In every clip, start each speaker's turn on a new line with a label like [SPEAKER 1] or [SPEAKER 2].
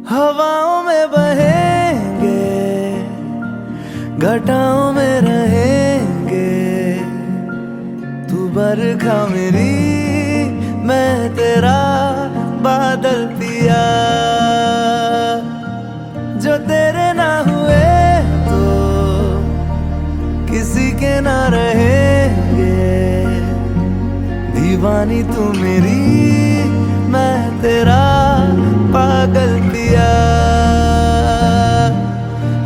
[SPEAKER 1] हवाओं में बहेंगे, घटाओं में रहेंगे, तू बरखा मेरी, मैं तेरा बादल पिया। जो तेरे ना हुए तो किसी के ना रहेंगे, दीवानी तू मेरी, मैं तेरा पागल पिया।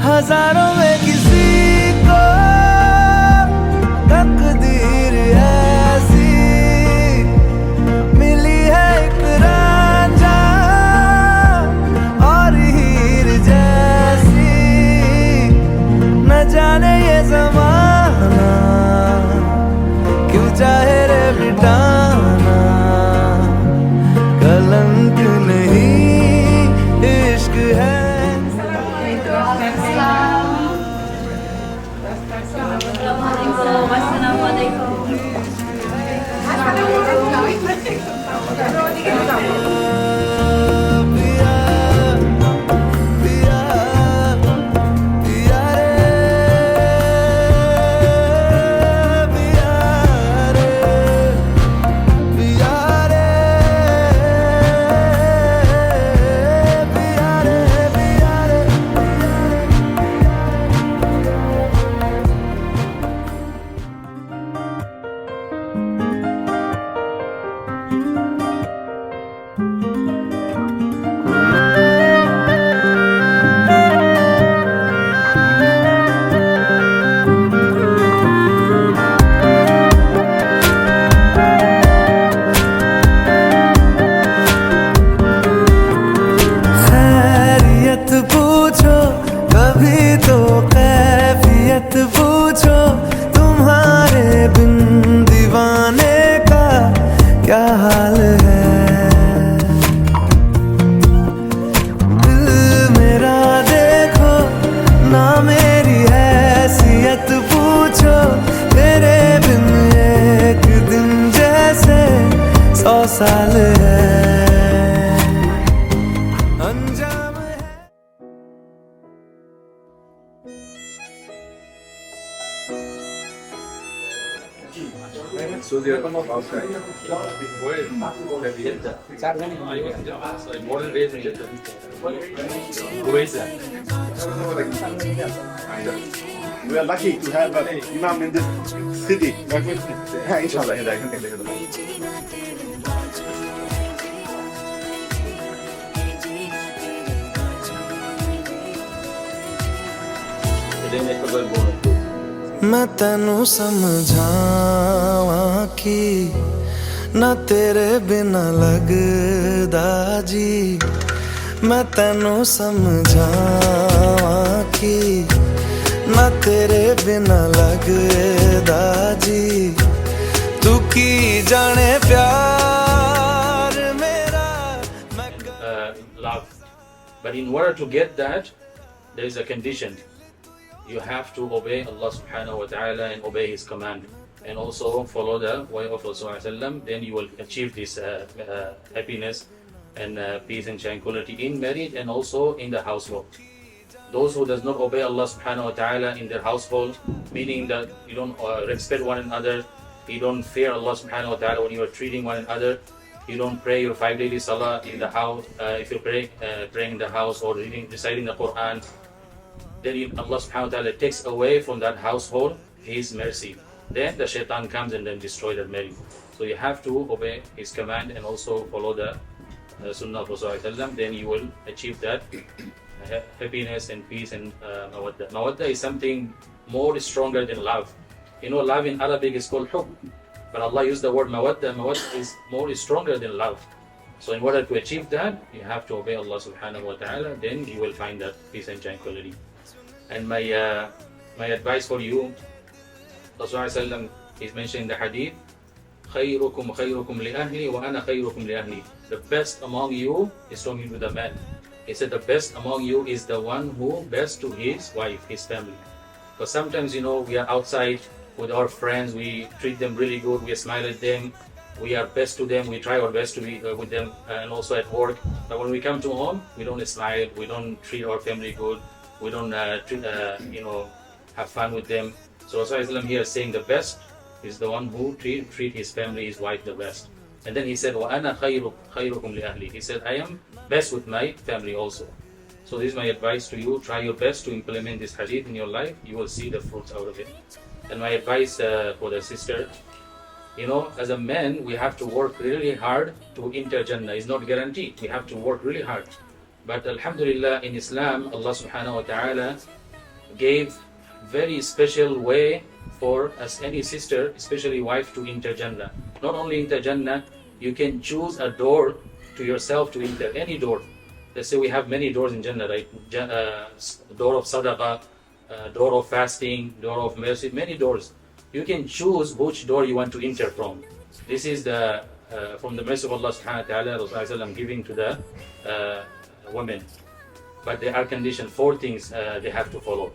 [SPEAKER 1] हजारों में किसी को तकदीर ऐसी मिली है, एक रांझा और हीर जैसी। न जाने ये ज़माना क्यों चाहे रे मिटाना, कलंक नहीं इश्क है। पूछो कभी तो कैफियत पूछो, तुम्हारे बिन दीवाने का क्या हाल है। दिल मेरा देखो ना, मेरी हैसियत पूछो, तेरे बिन एक दिन जैसे 100 साल है।
[SPEAKER 2] We are lucky to have an imam in this city. Inshallah.
[SPEAKER 1] मैं तैनू समझावां कि ना तेरे बिना लगदा जी, मैं तैनू समझावां कि ना तेरे बिना लगदा जी। तू की जाने प्यार मेरा
[SPEAKER 3] love. But in order to get that, there is a condition. You have to obey Allah subhanahu wa ta'ala and obey His command, and also follow the way of Rasulullah. Then you will achieve this happiness and peace and tranquility in marriage and also in the household. Those who does not obey Allah subhanahu wa ta'ala in their household, meaning that you don't respect one another, you don't fear Allah subhanahu wa ta'ala when you are treating one another, you don't pray your 5 daily salah in the house, if you praying in the house or reciting the Quran, then Allah subhanahu wa ta'ala takes away from that household His mercy. Then the shaitan comes and then destroy that marriage. So you have to obey His command and also follow the sunnah of Rasulullah. Then you will achieve that happiness and peace and mawadda. Mawadda is something more stronger than love. You know, love in Arabic is called hub, but Allah used the word mawadda. Mawadda is more stronger than love. So in order to achieve that, you have to obey Allah subhanahu wa ta'ala. Then you will find that peace and tranquility. And my advice for you, Rasulullah is mentioned in the hadith, خيركم خيركم لأهلي وأنا خيركم لأهلي. The best among you is from you to the man. He said the best among you is the one who best to his wife, his family. But sometimes, you know, we are outside with our friends, we treat them really good, we smile at them, we are best to them, we try our best to be with them, and also at work. But when we come to home, we don't smile, we don't treat our family good, we don't have fun with them. So Rasulullah here is saying the best is the one who treat his family, his wife the best. And then he said, وَأَنَا خَيْرُكُمْ لِأَهْلِي. He said, I am best with my family also. So this is my advice to you. Try your best to implement this hadith in your life. You will see the fruits out of it. And my advice for the sister, as a man, we have to work really hard to enter Jannah. It's not guaranteed. We have to work really hard. But Alhamdulillah, in Islam, Allah subhanahu wa ta'ala gave very special way for us, any sister, especially wife, to enter Jannah. Not only enter Jannah, you can choose a door to yourself to enter, any door. Let's say we have many doors in Jannah, right? Door of sadaqah, door of fasting, door of mercy, many doors. You can choose which door you want to enter from. This is from the mercy of Allah subhanahu wa ta'ala, Rasulullah giving to the women. But there are conditions, 4 things they have to follow.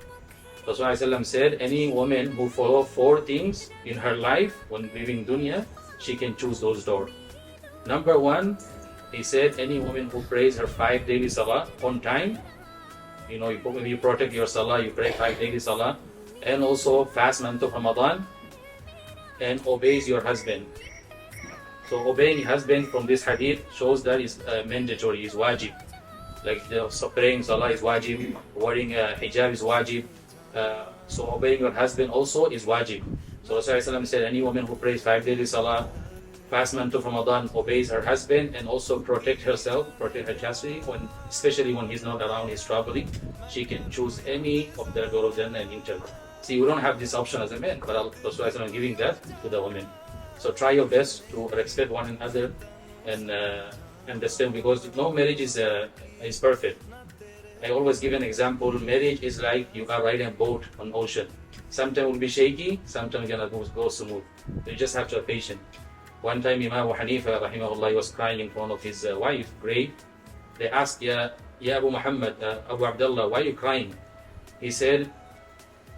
[SPEAKER 3] Rasulullah said, any woman who follow 4 things in her life when living dunya, she can choose those doors. Number 1, he said, any woman who prays her 5 daily salah on time, you protect your salah, you pray 5 daily salah, and also fast month of Ramadan, and obeys your husband. So obeying your husband from this hadith shows that is mandatory, is wajib. Like praying salah is wajib, wearing hijab is wajib. So obeying your husband also is wajib. So Rasulullah said, any woman who prays 5 daily salah, fast month of Ramadan, obeys her husband, and also protect herself, protect her chastity, especially when he's not around, he's traveling, she can choose any of the door of Jannah and enter. See, we don't have this option as a man, but Rasulullah is giving that to the women. So try your best to respect one another and understand, because no marriage is perfect. I always give an example. Marriage is like you are riding a boat on ocean. Sometimes it will be shaky, sometimes it's going to go smooth. You just have to be patient. One time Imam Abu Hanifa rahimahullah was crying in front of his wife, grave. They asked, Ya Abu Muhammad, Abu Abdullah, why are you crying? He said,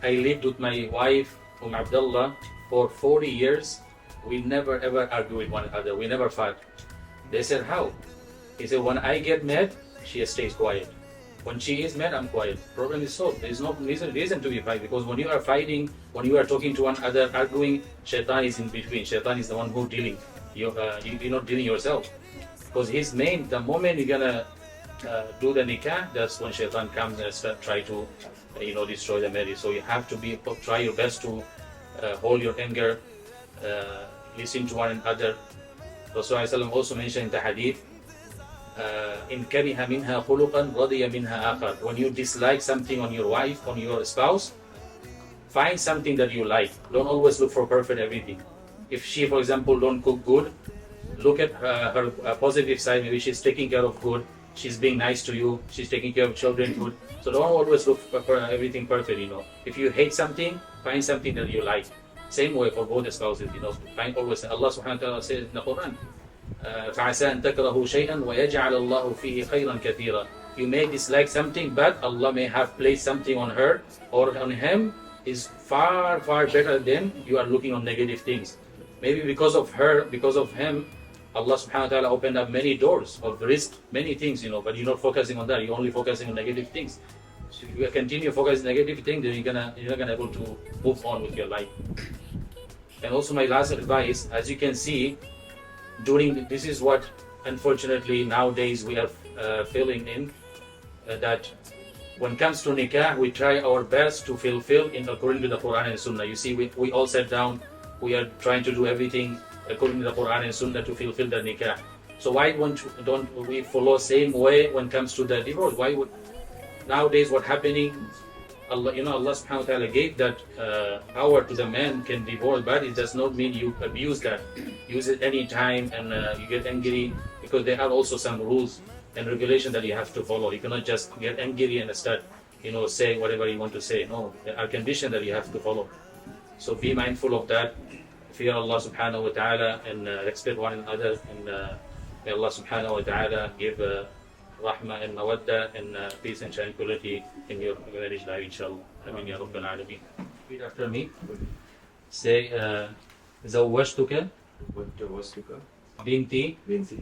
[SPEAKER 3] I lived with my wife, Abdullah, for 40 years. We never ever argue with one another. We never fight. They said, how? He said, when I get mad, she stays quiet. When she is mad, I'm quiet. Problem is solved. There is no reason to be fight, because when you are fighting, when you are talking to one another, arguing, shaitan is in between. Shaitan is the one who's dealing. You're not dealing yourself. Because the moment you're gonna do the nikah, that's when shaitan comes and try to destroy the marriage. So you have to try your best to hold your anger, listen to one another. Rasulullah also mentioned in the hadith, in kariha minha khuluqan radiya minha akhar. When you dislike something on your wife, on your spouse, find something that you like. Don't always look for perfect everything. If she, for example, don't cook good, look at her positive side. Maybe she's taking care of good, she's being nice to you, she's taking care of children good. So don't always look for everything perfect. If you hate something, find something that you like. Same way for both spouses. Find always. Allah subhanahu wa ta'ala says in the Quran, فَعَسَىٰ أَن تَكْرَهُوا شَيْئًا وَيَجْعَلَ اللَّهُ فِيهِ خَيْرًا كَثِيرًا. You may dislike something, but Allah may have placed something on her or on him is far, far better than you are looking on negative things. Maybe because of her, because of him, Allah subhanahu wa ta'ala opened up many doors of risk, many things, but you're not focusing on that. You're only focusing on negative things. So if you continue focusing on negative things, then you're not gonna able to move on with your life. And also my last advice, as you can see, this is what unfortunately nowadays we are failing in, that when it comes to nikah, we try our best to fulfill according to the Quran and Sunnah. You see, we all sat down, we are trying to do everything according to the Quran and Sunnah to fulfill the nikah. So why don't we follow same way when it comes to the divorce? Nowadays what happening, Allah subhanahu wa ta'ala gave that power to the man can divorce, but it does not mean you abuse that. Use it any time and you get angry, because there are also some rules and regulations that you have to follow. You cannot just get angry and start say whatever you want to say. No, there are conditions that you have to follow. So be mindful of that. Fear Allah subhanahu wa ta'ala and respect one another, and may Allah subhanahu wa ta'ala give rahmah and mawadda and peace and tranquility in your marriage life, inshallah. Amin ya Rabbil Alameen. Repeat after me. Say, زوجتك
[SPEAKER 2] what's Nikah?
[SPEAKER 3] binti
[SPEAKER 2] Binti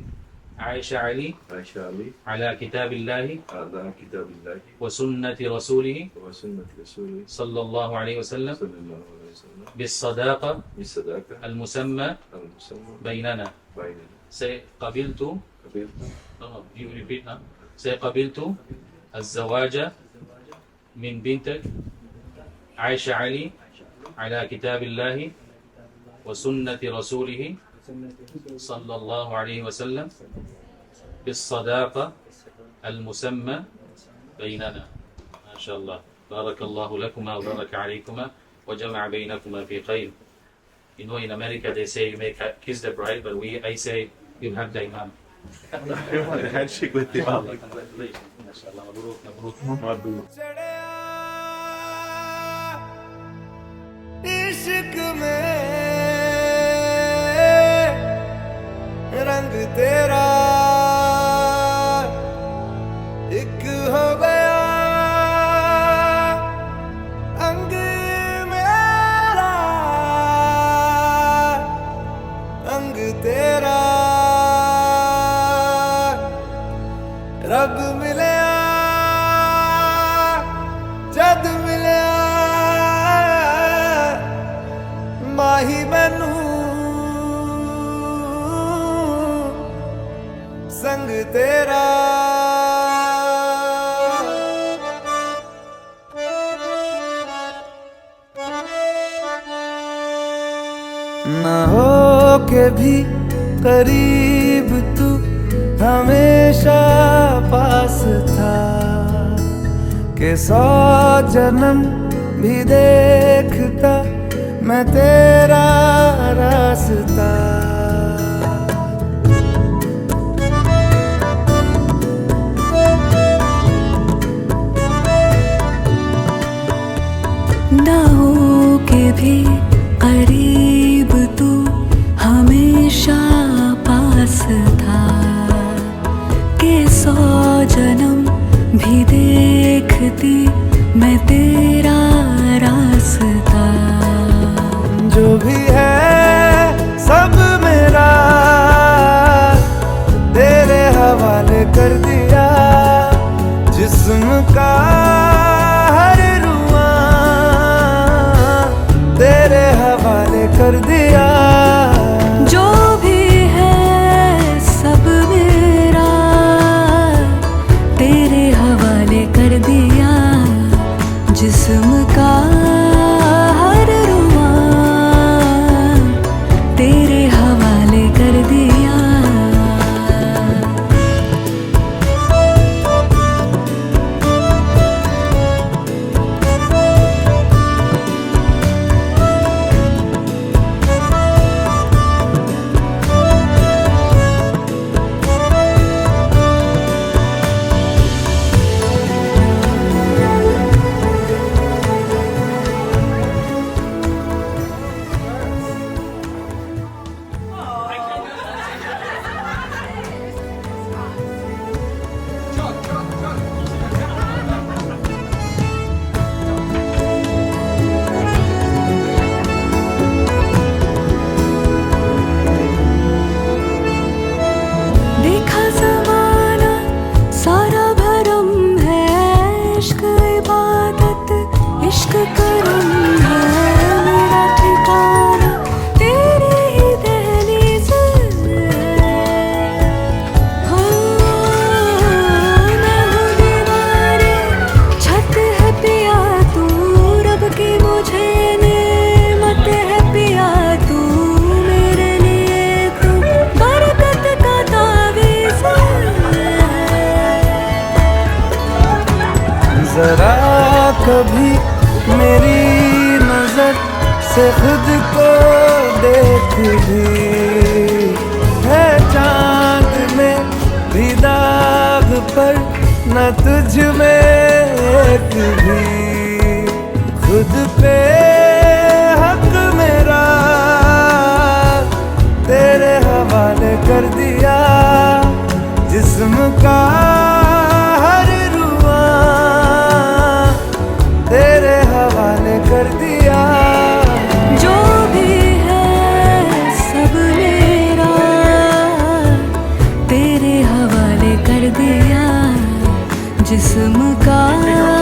[SPEAKER 3] Ayesha Ali
[SPEAKER 2] Ayesha Ali
[SPEAKER 3] ala kitabillahi
[SPEAKER 2] ala kitabillahi
[SPEAKER 3] wa sunnati rasulih
[SPEAKER 2] wa sunnati rasulih
[SPEAKER 3] sallallahu alayhi wa sallam
[SPEAKER 2] sallallahu alaihi wasallam
[SPEAKER 3] بالصداقة
[SPEAKER 2] bisadaka
[SPEAKER 3] المسمى
[SPEAKER 2] al-musamma
[SPEAKER 3] بيننا.
[SPEAKER 2] bainana.
[SPEAKER 3] Say قبلت.
[SPEAKER 2] Qabiltu
[SPEAKER 3] No, you repeat now. Say قبلت الزواج من بنتك عائشة علي على كتاب الله وسنة رسوله صلى الله عليه وسلم بالصداقة المسمى بيننا. ما شاء الله. بارك الله لكما وبارك عليكما وجمع بينكما في خير. You know, in America they say you may kiss the bride, but I say you have the imam.
[SPEAKER 2] handshake with the Allah.
[SPEAKER 3] Congratulations. MashaAllah. Mabruk, mabruk.
[SPEAKER 2] Mabruk.
[SPEAKER 1] इश्क में रंग तेरा एक हो गया अंग मेरा अंग तेरा रब मिलया जद मिलया माही मैनू संग तेरा ना हो के भी करीब तू हमेशा पास था कि 100 जन्म भी देखता मैं तेरा रास्ता
[SPEAKER 4] ना हो के भी करीब तू हमेशा पास था कि 100 जन्म भी देखती मैं तेरा रास्ता
[SPEAKER 1] जो भी है सब मेरा तेरे हवाले कर दिया जिस्म का हर रुआ तेरे हवाले कर दिया
[SPEAKER 4] जो भी है सब मेरा तेरे हवाले कर दिया जिस्म का हर रुआ तेरे हवाले कर दिया देखा ज़माना सारा भरम है इश्क इबादत इश्क करम है मेरा ठिकाना तेरी ही दहलीज़ हो मैं हूँ दीवारे छत है पिया तू रब की मुझे नेमत है पिया तू मेरे लिए तू बरकत का तावीज़
[SPEAKER 1] जरा कभी मेरी नजर से खुद को देख भी है चांद में भी दाग पर न तुझ में एक भी खुद पे हक मेरा तेरे हवाले कर दिया जिस्म का हर रुआ तेरे हवाले कर दिया
[SPEAKER 4] जो भी है सब मेरा जिस्म का